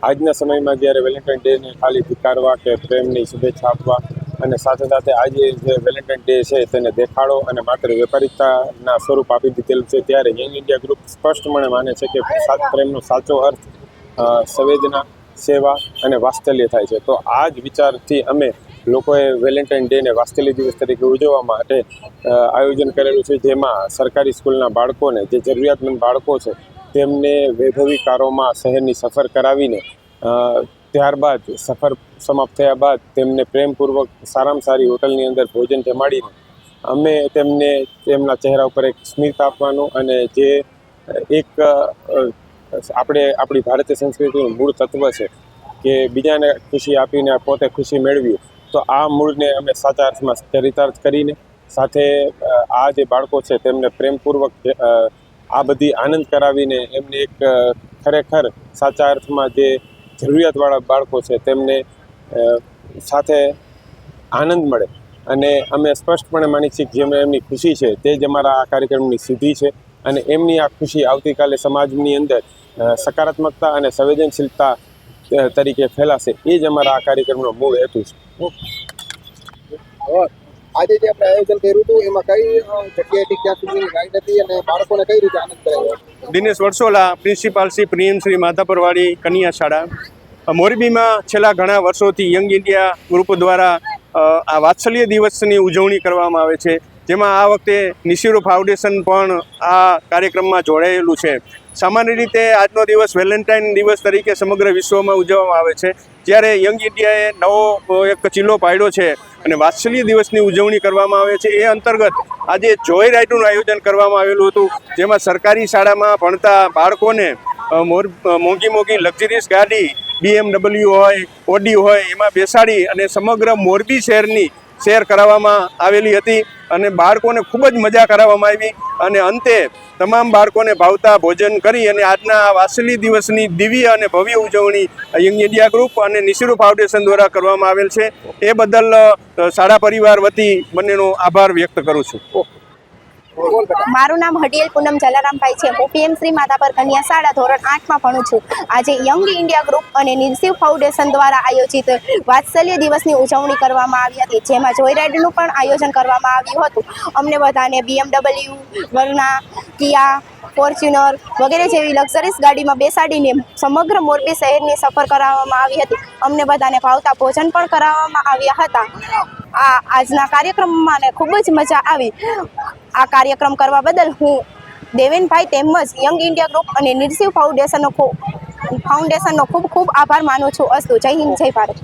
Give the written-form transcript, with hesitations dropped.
આજના સમયમાં જ્યારે વેલેન્ટાઇન ડેને ખાલી ધિક્કારવા કે પ્રેમની શુભેચ્છા આપવા અને સાથે સાથે આજે જે વેલેન્ટાઇન ડે છે તેને દેખાડો અને માત્ર વેપારિકતાના સ્વરૂપ આપી દીધેલું છે, ત્યારે યંગ ઇન્ડિયા ગ્રુપ સ્પષ્ટપણે માને છે કે પ્રેમનો સાચો અર્થ સંવેદના, સેવા અને વાત્સલ્ય થાય છે। તો આ જ વિચારથી અમે લોકોએ વેલેન્ટાઇન ડેને વાત્સલ્ય દિવસ તરીકે ઉજવવા માટે આયોજન કરેલું છે, જેમાં સરકારી સ્કૂલના બાળકોને, જે જરૂરિયાતમંદ બાળકો છે તેમને વૈભવી કારોમાં શહેરની સફર કરાવીને ત્યારબાદ સફર સમાપ્ત થયા બાદ તેમને પ્રેમપૂર્વક સારામાં સારી હોટલની અંદર ભોજન જમાડીને અમે તેમને તેમના ચહેરા ઉપર એક સ્મિત આપવાનું અને જે એક આપણી ભારતીય સંસ્કૃતિનું મૂળ તત્વ છે કે બીજાને ખુશી આપીને પોતે ખુશી મેળવી, તો આ મૂળને અમે સાચા અર્થમાં ચરિતાર્થ કરીને સાથે આ જે બાળકો છે તેમને પ્રેમપૂર્વક આ બધી આનંદ કરાવીને એમને એક ખરેખર સાચા અર્થમાં જે જરૂરિયાતવાળા બાળકો છે તેમને સાથે આનંદ મળે અને અમે સ્પષ્ટપણે માની છીએ કે જેમાં એમની ખુશી છે તે જ અમારા આ કાર્યક્રમની સિદ્ધિ છે અને એમની આ ખુશી આવતીકાલે સમાજની અંદર સકારાત્મકતા અને સંવેદનશીલતા તરીકે ફેલાશે, એ જ અમારા આ કાર્યક્રમનો મૂળ હેતુ છે। આજે જે આપણે આયોજન કર્યું હતું એમાં કઈ જગ્યાએથી ક્યાં સુધીની રાઈડ હતી અને બાળકોને કઈ રીતે આનંદ કરાયો? દિનેશ વરસોલા, પ્રિન્સિપાલ શ્રી પ્રિયમ શ્રી માધાપરવાડી કન્યા શાળા મોરબીમાં છેલ્લા ઘણા વર્ષોથી યંગ ઇન્ડિયા ગ્રુપ દ્વારા આ વાત્સલ્ય દિવસની ઉજવણી કરવામાં આવે છે, જેમાં આ વખતે નિશિરો ફાઉન્ડેશન પણ આ કાર્યક્રમમાં જોડાયેલું છે। સામાન્ય રીતે આજનો દિવસ વેલેન્ટાઇન દિવસ તરીકે સમગ્ર વિશ્વમાં ઉજવવામાં આવે છે, જ્યારે યંગ ઇન્ડિયાએ નવો એક ચીલો પાડ્યો છે અને વાત્સલ્ય દિવસની ઉજવણી કરવામાં આવે છે। એ અંતર્ગત આજે જોય રાઇડનું આયોજન કરવામાં આવેલું હતું, જેમાં સરકારી શાળામાં ભણતા બાળકોને મોંઘી લક્ઝરીસ ગાડી BMW હોય, ઓડી હોય એમાં બેસાડી અને સમગ્ર મોરબી શહેરની શેર કરાવવામાં આવેલી હતી અને બાળકોને ખૂબ જ મજા કરાવવામાં આવી અને અંતે તમામ બાળકોને ભાવતા ભોજન કરી અને આજના વાત્સલ્ય દિવસની દિવ્ય અને ભવ્ય ઉજવણી યંગ ઇન્ડિયા ગ્રુપ અને નિશિરો ફાઉન્ડેશન દ્વારા કરવામાં આવેલ છે। એ બદલ શાળા પરિવાર વતી બંનેનો આભાર વ્યક્ત કરું છું। મારું નામ હડિયેલ પૂનમ જલારામભાઈ છે। હું PM શ્રી માધાપર કન્યા શાળા ધોરણ 8માં ભણું છું। આજે યંગ ઇન્ડિયા ગ્રુપ અને નિર્સિવ ફાઉન્ડેશન દ્વારા આયોજિત વાત્સલ્ય દિવસની ઉજવણી કરવામાં આવી હતી, જેમાં જોય રાઇડનું પણ આયોજન કરવામાં આવ્યું હતું। અમને બધાને BMW, વર્ના, કિયા, ફોર્ચ્યુનર વગેરે જેવી લક્ઝરીસ ગાડીમાં બેસાડીને સમગ્ર મોરબી શહેરની સફર કરાવવામાં આવી હતી। અમને બધાને ભાવતા ભોજન પણ કરાવવામાં આવ્યા હતા। આજના કાર્યક્રમમાં ખૂબ જ મજા આવી। આ કાર્યક્રમ કરવા બદલ હું દેવેનભાઈ તેમજ યંગ ઇન્ડિયા ગ્રુપ અને નિર્સિવ ફાઉન્ડેશનનો ખૂબ ખૂબ આભાર માનું છું। અસ્તુ, જય હિન્દ, જય ભારત।